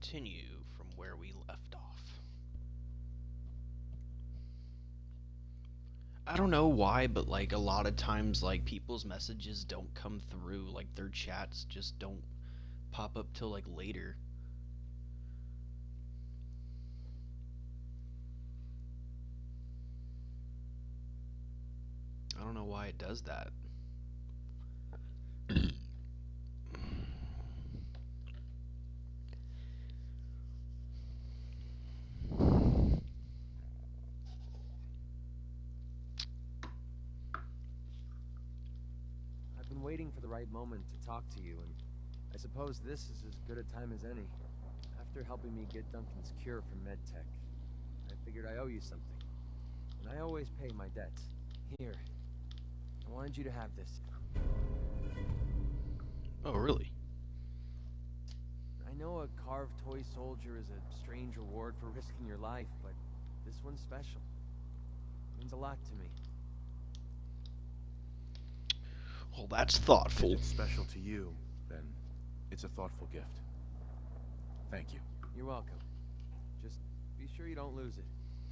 continue from where we left off. I don't know why, but like a lot of times, like people's messages don't come through, like their chats just don't pop up till like later. I don't know why it does that. I've been waiting for the right moment to talk to you, and I suppose this is as good a time as any. After helping me get Duncan's cure from MedTech, I figured I owe you something. And I always pay my debts. Here, I wanted you to have this. Oh, really? I know a carved toy soldier is a strange reward for risking your life, but this one's special. It means a lot to me. Well, that's thoughtful. If it's special to you, then it's a thoughtful gift. Thank you. You're welcome. Just be sure you don't lose it.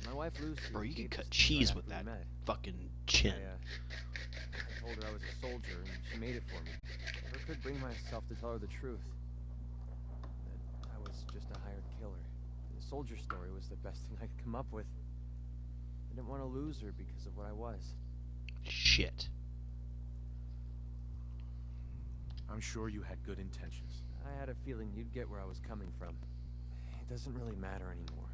My wife Lucy. Bro, you could gave cut this to me cheese right with after that we met. fucking chin. I told her I was a soldier, and she made it for me. I never could bring myself to tell her the truth. That I was just a hired killer. The soldier story was the best thing I could come up with. I didn't want to lose her because of what I was. Shit. I'm sure you had good intentions. I had a feeling you'd get where I was coming from. It doesn't really matter anymore.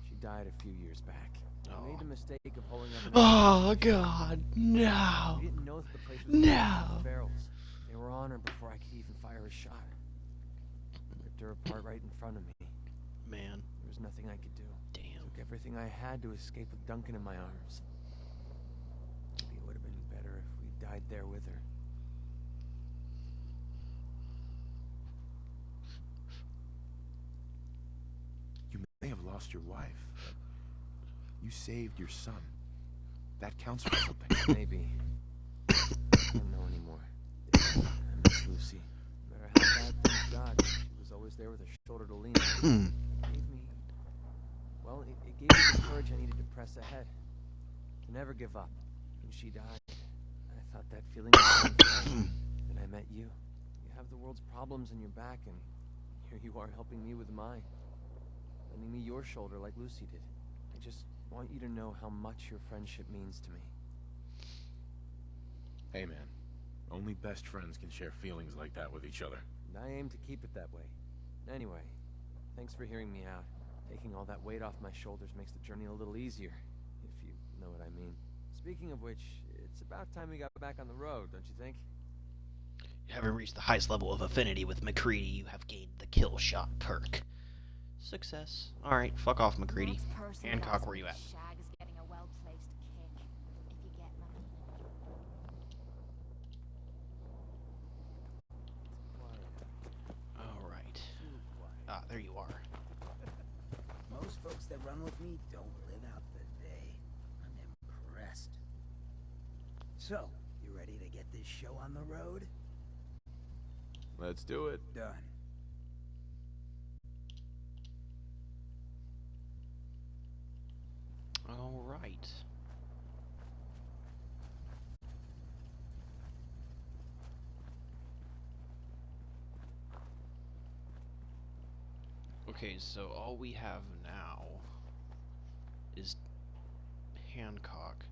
She died a few years back. I made the mistake of holding up. Oh God, no. We didn't know that the place was No. Ferals. They were on her before I could even fire a shot. Ripped her apart right in front of me. Man, There was nothing I could do. damn. Took everything I had to escape with Duncan in my arms. Maybe it would have been better if we died there with her. You may have lost your wife, but you saved your son. That counts for something. Maybe. I don't know anymore. I miss Lucy. No matter how bad things got, she was always there with a shoulder to lean on. It gave me... Well, it gave me the courage I needed to press ahead. To never give up. When she died, I thought that feeling was gone forever. Then I met you. You have the world's problems in your back, and here you are helping me with mine. Lending me your shoulder like Lucy did. I just want you to know how much your friendship means to me. Hey man, only best friends can share feelings like that with each other. And I aim to keep it that way. Anyway, thanks for hearing me out. Taking all that weight off my shoulders makes the journey a little easier, if you know what I mean. Speaking of which, it's about time we got back on the road, don't you think? Having reached the highest level of affinity with McCready, you have gained the kill shot perk. Success. Alright, fuck off, McCready. Hancock, where you at? Shag is getting a well-placed kick, if you get me. Alright. Ah, there you are. Most folks that run with me don't live out the day. I'm impressed. So, you ready to get this show on the road? Let's do it. Done. Alright. Okay, so all we have now is Hancock,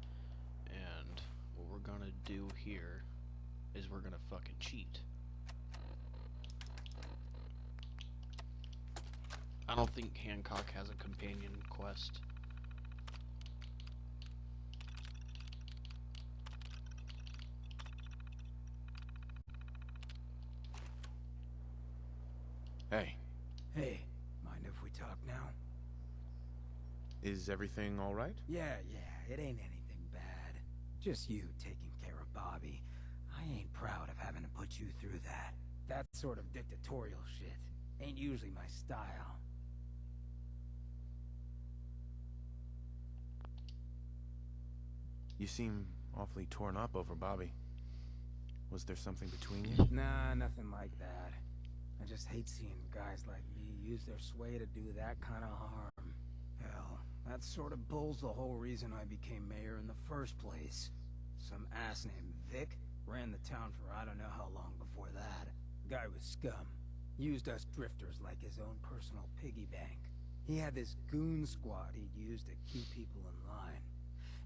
and what we're gonna do here is we're gonna fucking cheat. I don't think Hancock has a companion quest. Hey, Hey, mind if we talk now? is everything all right? Yeah, it ain't anything bad. Just you taking care of Bobby. I ain't proud of having to put you through that. That sort of dictatorial shit ain't usually my style. You seem awfully torn up over Bobby. Was there something between you? Nah, nothing like that. I just hate seeing guys like me use their sway to do that kind of harm. Hell, that sort of bull's the whole reason I became mayor in the first place. Some ass named Vic ran the town for I don't know how long before that. Guy was scum. Used us drifters like his own personal piggy bank. He had this goon squad he'd use to keep people in line.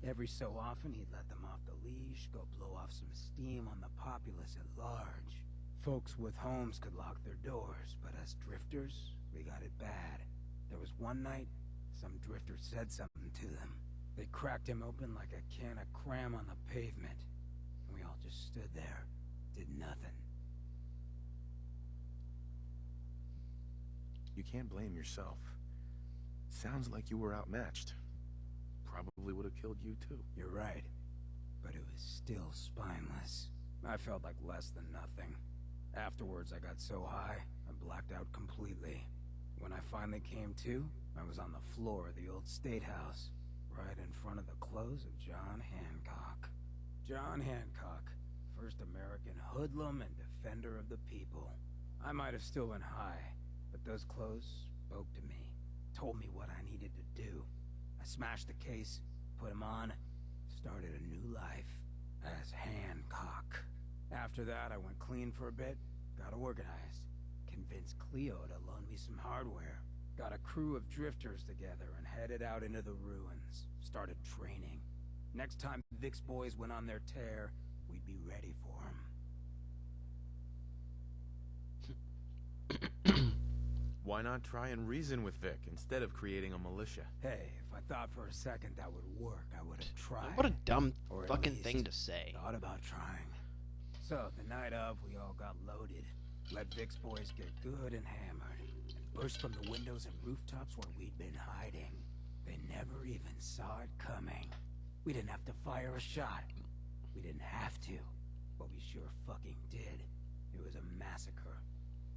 Every so often he'd let them off the leash, go blow off some steam on the populace at large. Folks with homes could lock their doors, but us drifters, we got it bad. There was one night, some drifter said something to them. They cracked him open like a can of cram on the pavement. And we all just stood there, did nothing. You can't blame yourself. Sounds like you were outmatched. Probably would have killed you too. You're right. But it was still spineless. I felt like less than nothing. Afterwards, I got so high, I blacked out completely. When I finally came to, I was on the floor of the old State House, right in front of the clothes of John Hancock. John Hancock, first American hoodlum and defender of the people. I might have still been high, but those clothes spoke to me, told me what I needed to do. I smashed the case, put him on, started a new life as Hancock. After that, I went clean for a bit, got organized, convinced Cleo to loan me some hardware, got a crew of drifters together and headed out into the ruins, started training. Next time Vic's boys went on their tear, we'd be ready for them. Why not try and reason with Vic instead of creating a militia? Hey, if I thought for a second that would work, I would have tried. What a dumb Or at fucking least thing to say. Thought about trying. So, the night of, we all got loaded, let Vic's boys get good and hammered, and burst from the windows and rooftops where we'd been hiding. They never even saw it coming. We didn't have to fire a shot. We didn't have to, but we sure fucking did. It was a massacre.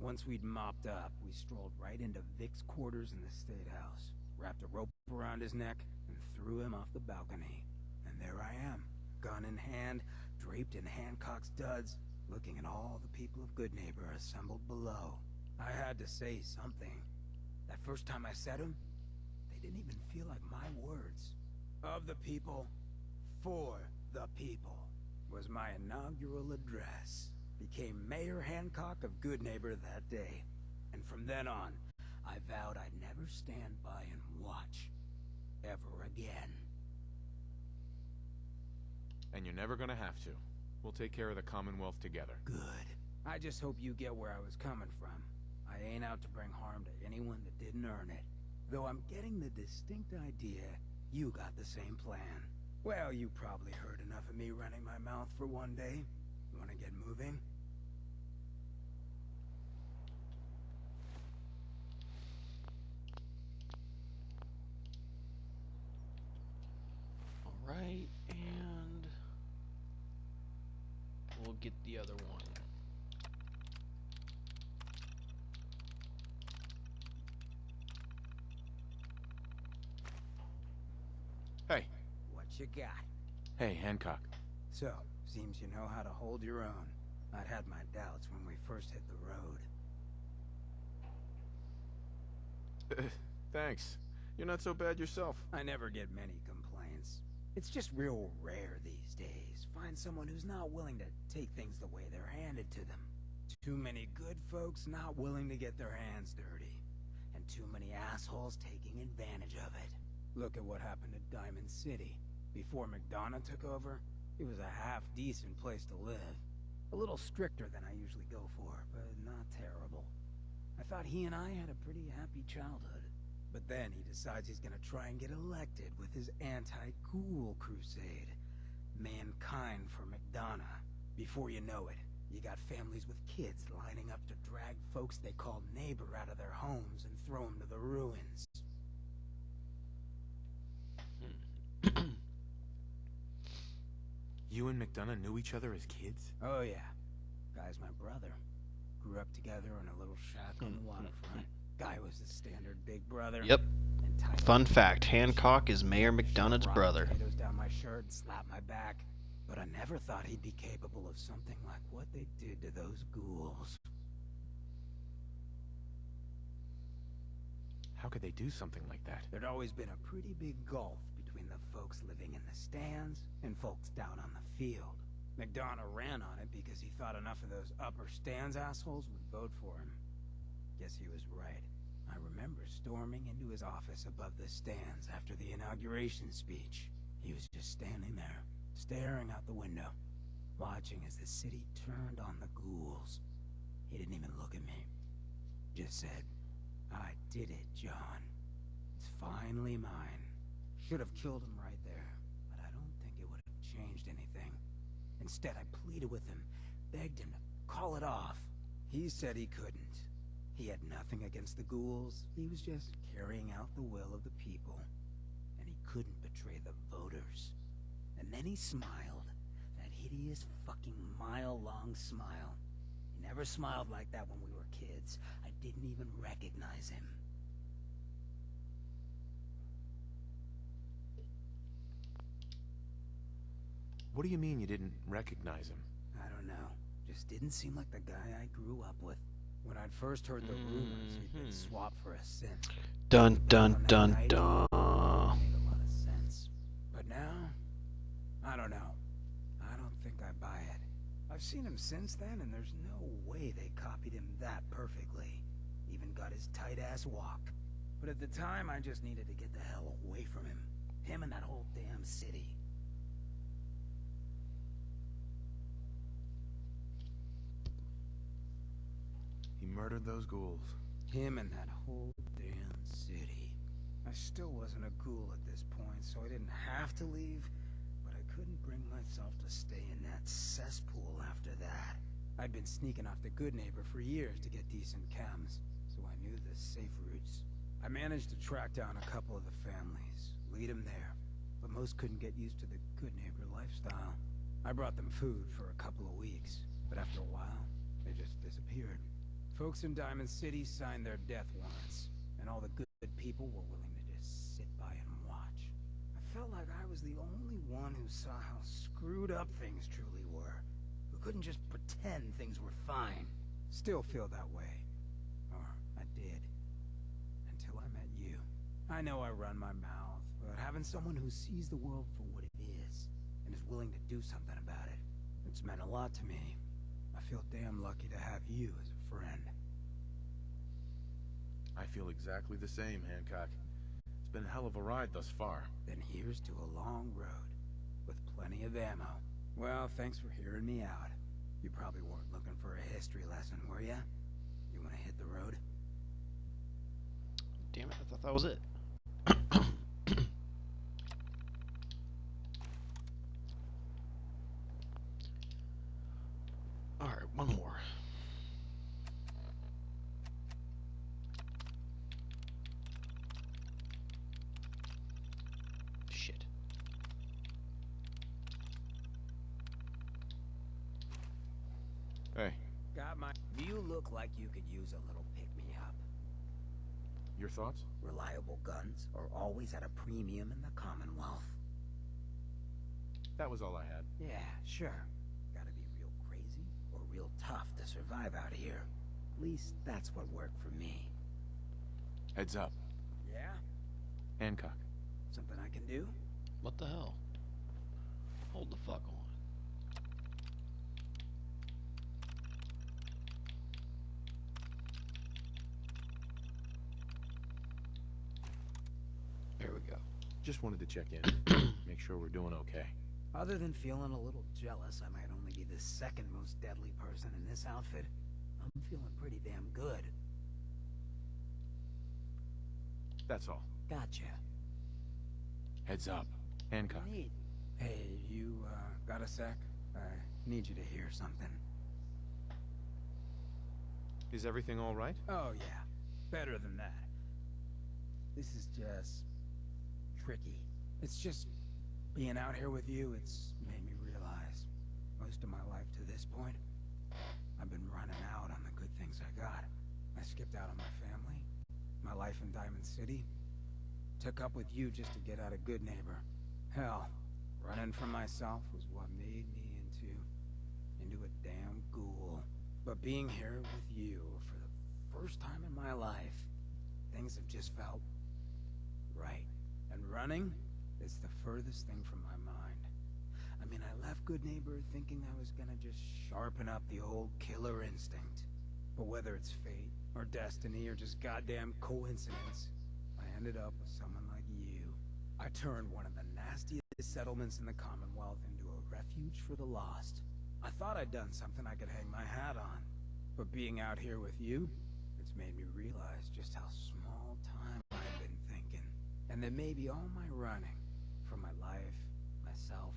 Once we'd mopped up, we strolled right into Vic's quarters in the State House, wrapped a rope around his neck, and threw him off the balcony. And there I am, gun in hand, draped in Hancock's duds, looking at all the people of Goodneighbor assembled below. I had to say something. That first time I said them, they didn't even feel like my words. Of the people, for the people, was my inaugural address. Became Mayor Hancock of Goodneighbor that day. And from then on, I vowed I'd never stand by and watch. Ever again. And you're never gonna have to. We'll take care of the Commonwealth together. Good. I just hope you get where I was coming from. I ain't out to bring harm to anyone that didn't earn it. Though I'm getting the distinct idea you got the same plan. Well, you probably heard enough of me running my mouth for one day. Wanna get moving? Alright, and we'll get the other one. Hey. What you got? Hey, Hancock. So, seems you know how to hold your own. I'd had my doubts when we first hit the road. Thanks. You're not so bad yourself. I never get many complaints. It's just real rare these days. Find someone who's not willing to take things the way they're handed to them. Too many good folks not willing to get their hands dirty. And too many assholes taking advantage of it. Look at what happened at Diamond City. Before McDonough took over, it was a half-decent place to live. A little stricter than I usually go for, but not terrible. I thought he and I had a pretty happy childhood. But then he decides he's gonna try and get elected with his anti-ghoul crusade. Mankind for McDonough. Before you know it, you got families with kids lining up to drag folks they call neighbor out of their homes and throw them to the ruins. You and McDonough knew each other as kids? Oh yeah. Guy's my brother. Grew up together in a little shack on the waterfront. Guy was the standard big brother. Yep. And tight Fun fact, Hancock is Mayor McDonough's rock brother. potatoes down my shirt and slap my back. But I never thought he'd be capable of something like what they did to those ghouls. How could they do something like that? There'd always been a pretty big gulf between the folks living in the stands and folks down on the field. McDonough ran on it because he thought enough of those upper stands assholes would vote for him. Guess he was right. I remember storming into his office above the stands after the inauguration speech. He was just standing there, staring out the window, watching as the city turned on the ghouls. He didn't even look at me. Just said, "I did it, John. It's finally mine." Should have killed him right there, but I don't think it would have changed anything. Instead, I pleaded with him, begged him to call it off. He said he couldn't. He had nothing against the ghouls. He was just carrying out the will of the people. And he couldn't betray the voters. And then he smiled. That hideous fucking mile-long smile. He never smiled like that when we were kids. I didn't even recognize him. What do you mean you didn't recognize him? I don't know. Just didn't seem like the guy I grew up with. When I'd first heard the rumors, he'd been swapped for a synth. Dun dun dun dun. Made a lot of sense. But now, I don't know. I don't think I buy it. I've seen him since then, and there's no way they copied him that perfectly. Even got his tight-ass walk. But at the time, I just needed to get the hell away from him. Him and that whole damn city. He murdered those ghouls. Him and that whole damn city. I still wasn't a ghoul at this point, so I didn't have to leave, but I couldn't bring myself to stay in that cesspool after that. I'd been sneaking off the Good Neighbor for years to get decent chems, so I knew the safe routes. I managed to track down a couple of the families, lead them there, but most couldn't get used to the Good Neighbor lifestyle. I brought them food for a couple of weeks, but after a while, they just disappeared. Folks in Diamond City signed their death warrants, and all the good people were willing to just sit by and watch. I felt like I was the only one who saw how screwed up things truly were, who couldn't just pretend things were fine. Still feel that way. Or I did. Until I met you. I know I run my mouth, but having someone who sees the world for what it is, and is willing to do something about it, it's meant a lot to me. I feel damn lucky to have you as a friend. I feel exactly the same, Hancock. It's been a hell of a ride thus far. Then here's to a long road, with plenty of ammo. Well, thanks for hearing me out. You probably weren't looking for a history lesson, were ya? You wanna hit the road? Damn it, I thought that was it. Alright, one more. Shit. Hey, Got my... You look like you could use a little pick-me-up. your thoughts? Reliable guns are always at a premium in the Commonwealth. That was all I had. Yeah, sure. Gotta be real crazy or real tough to survive out here. At least that's what worked for me. Heads up. Yeah? Hancock. Something I can do? What the hell? Hold the fuck on. There we go. Just wanted to check in. Make sure we're doing okay. Other than feeling a little jealous I might only be the second most deadly person in this outfit, I'm feeling pretty damn good. That's all. Gotcha. Heads up. Hancock. Neat. Hey, you, got a sec? I need you to hear something. Is everything all right? Oh, yeah. Better than that. This is just... tricky. It's just... being out here with you, it's made me realize... most of my life to this point, I've been running out on the good things I got. I skipped out on my family, my life in Diamond City, took up with you just to get out of Good Neighbor. Hell, running from myself was what made me into a damn ghoul. But being here with you for the first time in my life, things have just felt right. And running is the furthest thing from my mind. I mean, I left Good Neighbor thinking I was gonna just sharpen up the old killer instinct. But whether it's fate, or destiny, or just goddamn coincidence, I ended up with someone like you. I turned one of the nastiest settlements in the Commonwealth into a refuge for the lost. I thought I'd done something I could hang my hat on. But being out here with you, it's made me realize just how small time I've been thinking. And that maybe all my running, for my life, myself,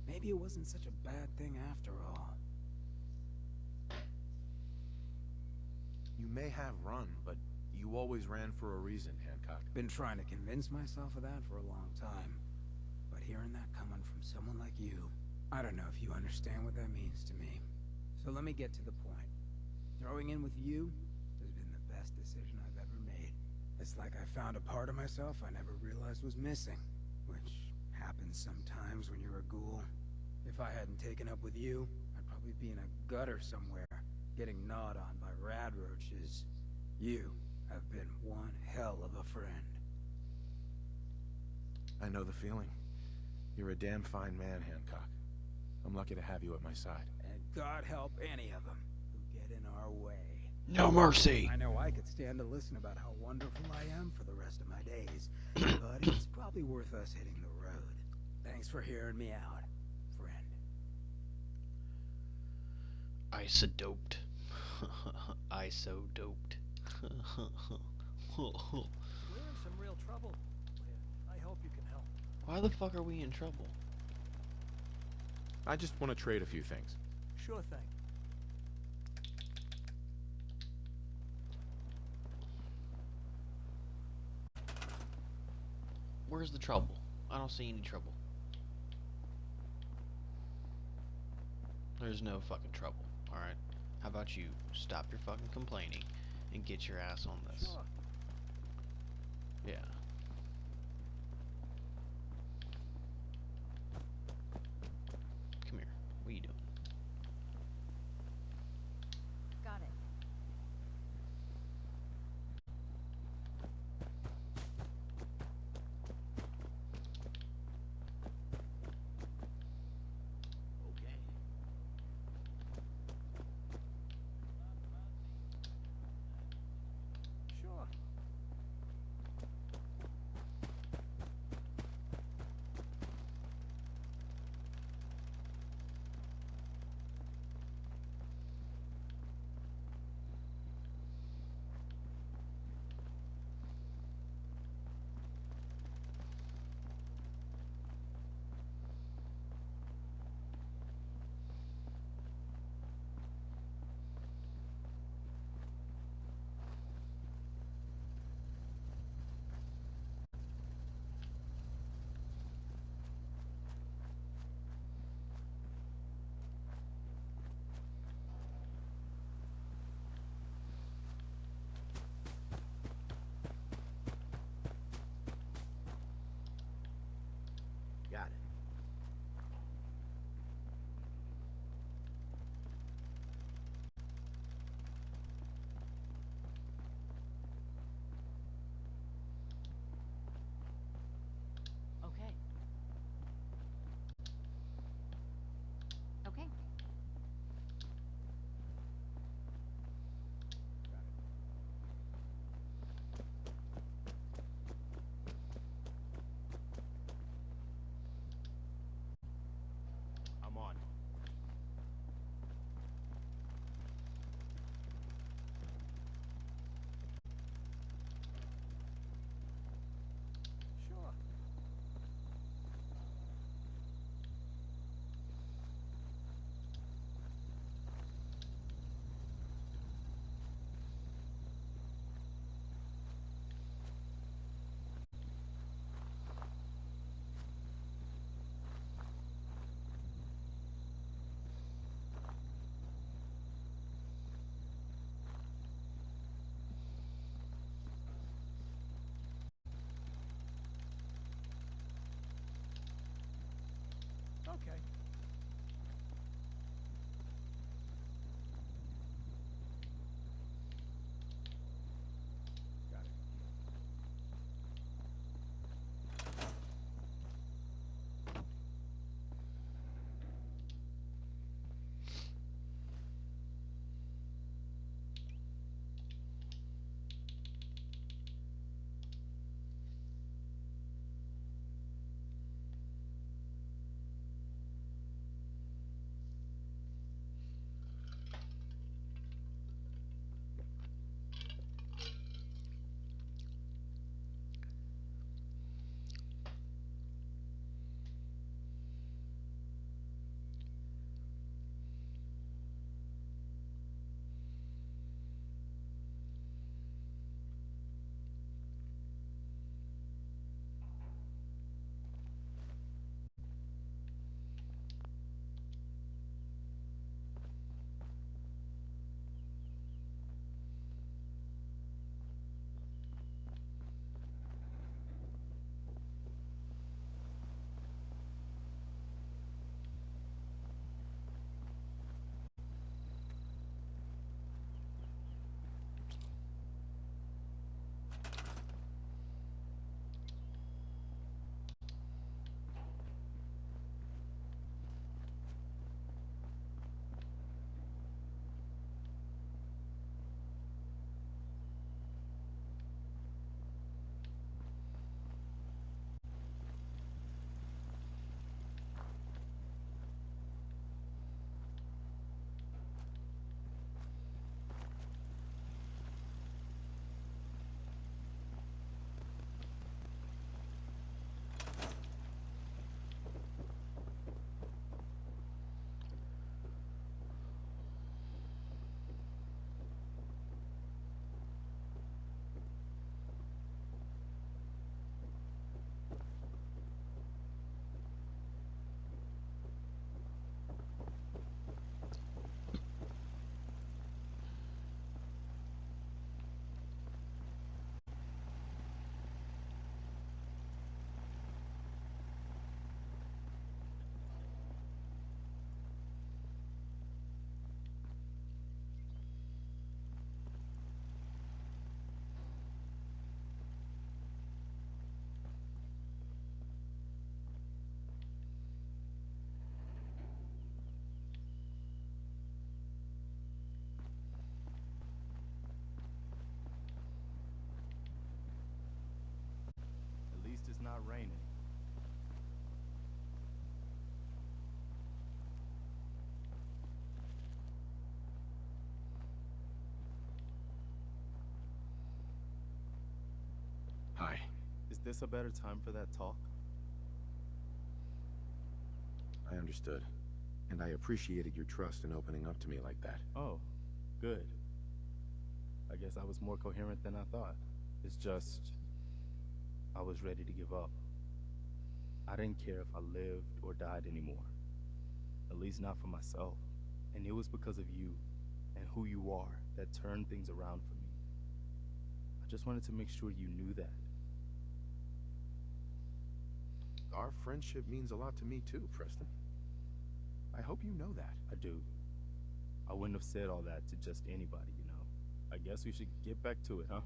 maybe it wasn't such a bad thing after all. You may have run, but you always ran for a reason, Hancock. Been trying to convince myself of that for a long time. But hearing that coming from someone like you, I don't know if you understand what that means to me. So let me get to the point. Throwing in with you has been the best decision I've ever made. It's like I found a part of myself I never realized was missing, which happens sometimes when you're a ghoul. If I hadn't taken up with you, I'd probably be in a gutter somewhere, getting gnawed on by rad roaches. You have been one hell of a friend. I know the feeling. You're a damn fine man, Hancock. I'm lucky to have you at my side. And God help any of them who get in our way. No mercy! I know I could stand to listen about how wonderful I am for the rest of my days, but it's probably worth us hitting the road. Thanks for hearing me out, friend. I so doped. I so doped. We're in some real trouble. I hope you can help. Why the fuck are we in trouble? I just want to trade a few things. Sure thing. Where's the trouble? I don't see any trouble. There's no fucking trouble, alright? How about you stop your fucking complaining and get your ass on this? Sure. Yeah. Come here. What are you doing? Got it. Okay. Sure. Got it. Okay. Okay. I'm on. Sure. Okay. Got it. not raining. Hi. Is this a better time for that talk? I understood. And I appreciated your trust in opening up to me like that. Oh, good. I guess I was more coherent than I thought. It's just, I was ready to give up. I didn't care if I lived or died anymore. At least not for myself. And it was because of you and who you are that turned things around for me. I just wanted to make sure you knew that. Our friendship means a lot to me too, Preston. I hope you know that. I do. I wouldn't have said all that to just anybody, you know. I guess we should get back to it, huh?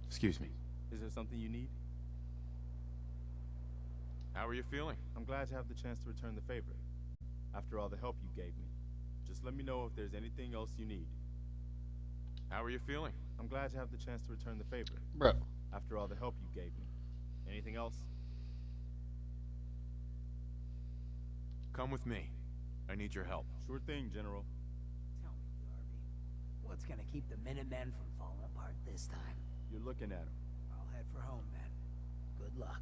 Excuse me. Is there something you need? How are you feeling? I'm glad to have the chance to return the favor. After all the help you gave me. Just let me know if there's anything else you need. How are you feeling? I'm glad to have the chance to return the favor. Bro. After all the help you gave me. Anything else? Come with me. I need your help. Sure thing, General. Tell me, Darby, what's gonna keep the Minutemen from falling apart this time? You're looking at him. I'll head for home then. Good luck.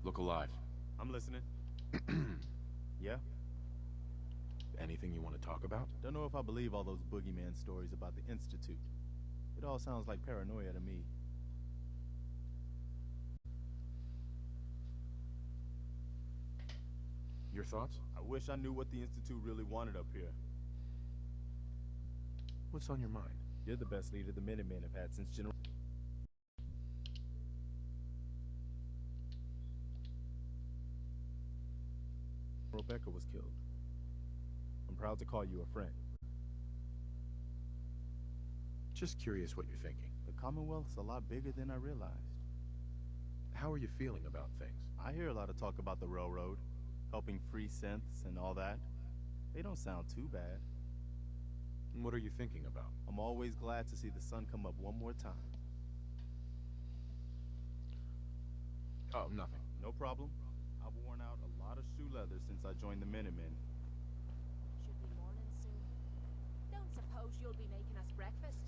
Look alive. I'm listening. Yeah? Anything you want to talk about? Don't know if I believe all those boogeyman stories about the Institute. It all sounds like paranoia to me. Your thoughts? I wish I knew what the Institute really wanted up here. What's on your mind? You're the best leader the Minutemen have had since General Becker was killed. I'm proud to call you a friend. Just curious what you're thinking. The Commonwealth's a lot bigger than I realized. How are you feeling about things? I hear a lot of talk about the railroad, helping free synths and all that. They don't sound too bad. What are you thinking about? I'm always glad to see the sun come up one more time. Oh, nothing. No problem. I've worn out a lot of shoe leather since I joined the Minutemen. Should be morning soon. Don't suppose you'll be making us breakfast?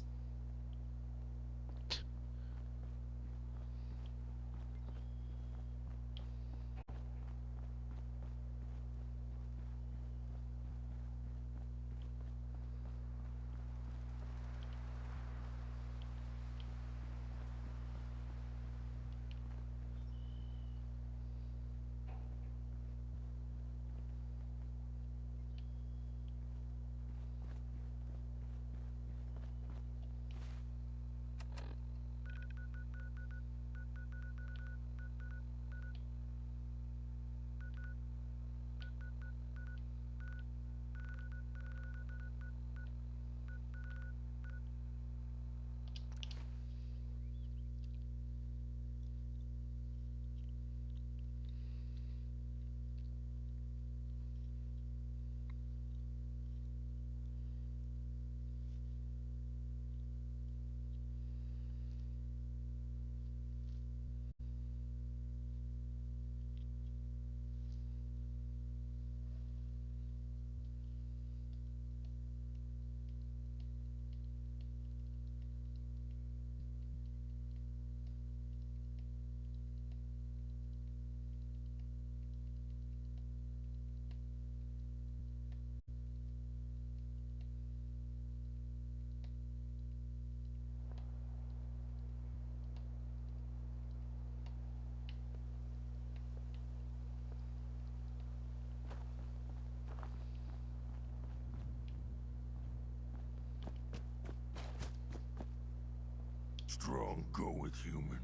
Strong go with human.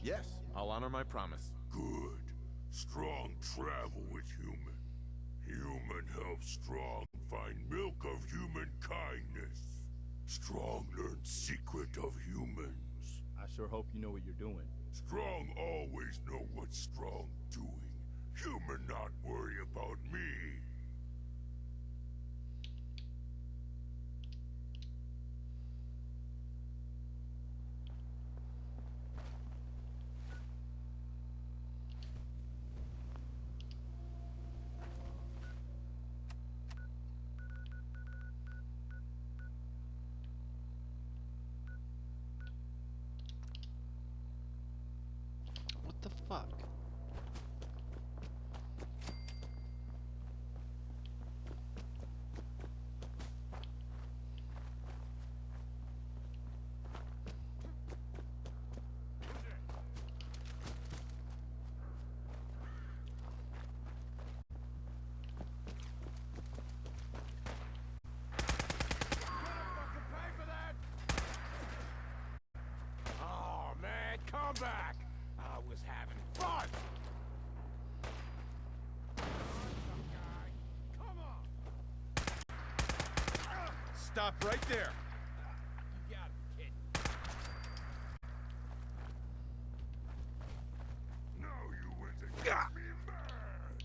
Yes, I'll honor my promise. Good. Strong travel with human. Human helps Strong find milk of human kindness. Strong learns secret of humans. I sure hope you know what you're doing. Strong always know what Strong doing. Human not worry about me. What the fuck? Oh man, come back! I was having fun! Come on! Stop right there. You got it, kid. Now you went and got me mad!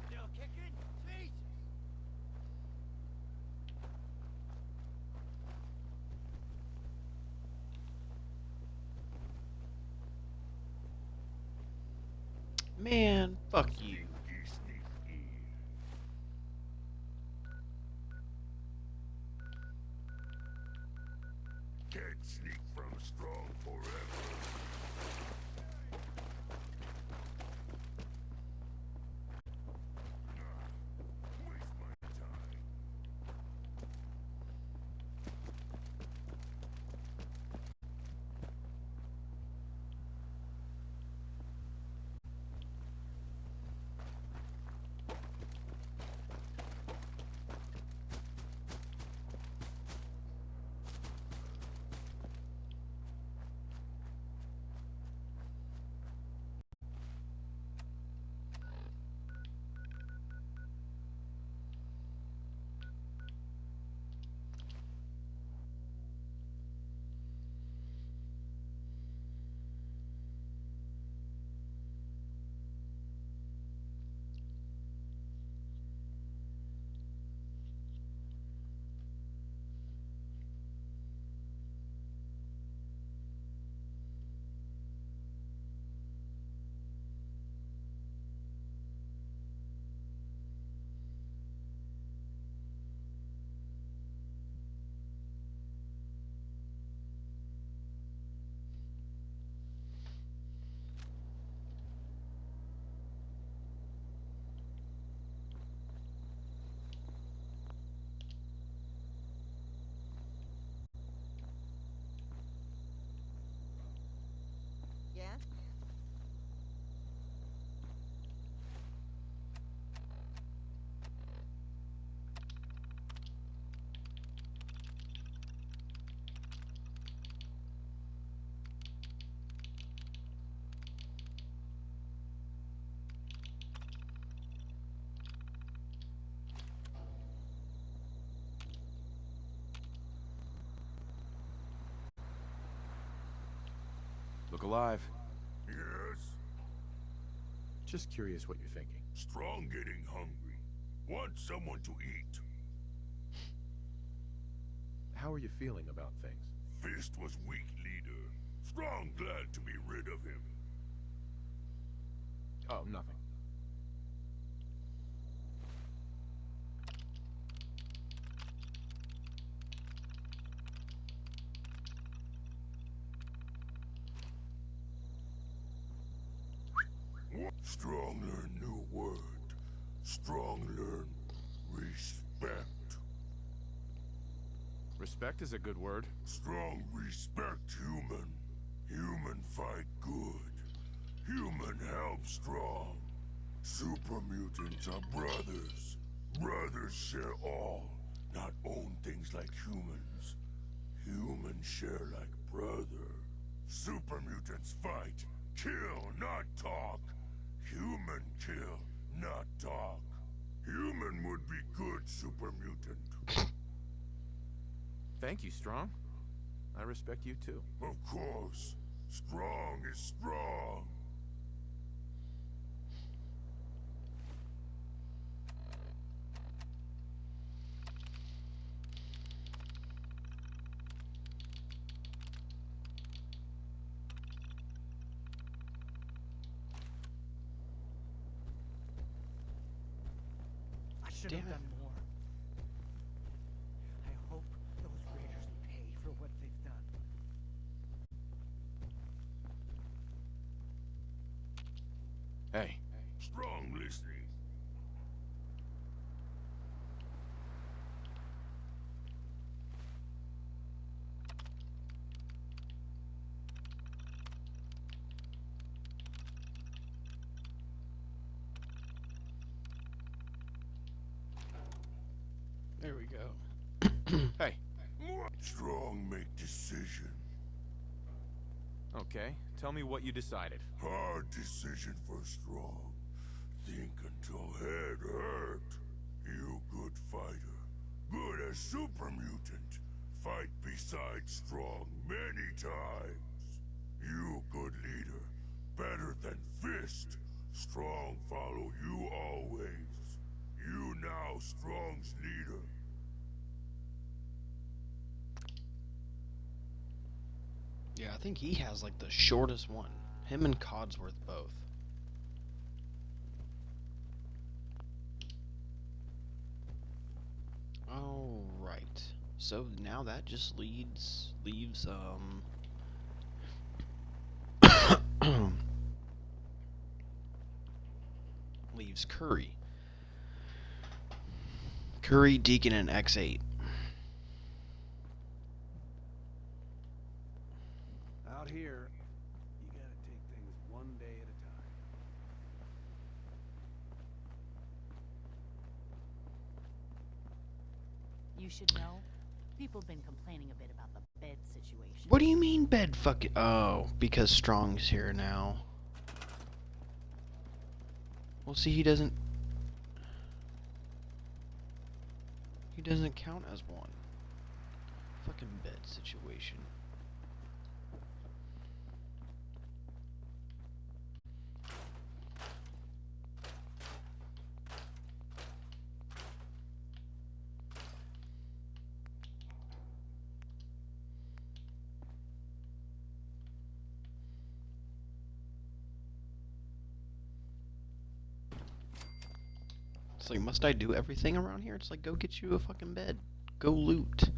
Still kicking? Jesus! Man, fuck you. Can't sneak from Strong forever. Waste my time. Yeah? Look alive. Yes? Just curious what you're thinking. Strong getting hungry. Want someone to eat. How are you feeling about things? Fist was weak leader. Strong glad to be rid of him. Oh, nothing. Strong learn new word. Strong learn respect. Respect is a good word. Strong respect human. Human fight good. Human help Strong. Super mutants are brothers. Brothers share all. not own things like humans. Humans share like brother. Super mutants fight. Kill, not talk. Human kill, not talk. Human would be good, super mutant. Thank you, Strong. I respect you too. Of course. Strong is strong. I should Damn have it. done more. I hope those raiders pay for what they've done. Hey, Strong listening. There we go. hey. Strong make decision. Okay, tell me what you decided. Hard decision for Strong. Think until head hurt. You good fighter. Good as super mutant. Fight beside Strong many times. You good leader. Better than Fist. Strong follow you always. You now Strong's leader. Yeah, I think he has like the shortest one. Him and Codsworth both. Alright. So now that just leaves leaves Curry. Curry, Deacon, and X8. Out here, you gotta take things one day at a time. You should know, people have been complaining a bit about the bed situation. What do you mean bed fucking? Oh, because Strong's here now. Well, see, he doesn't count as one. Fucking bed situation. It's like, must I do everything around here? It's like, go get you a fucking bed. Go loot.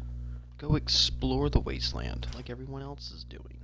Go explore the wasteland like everyone else is doing.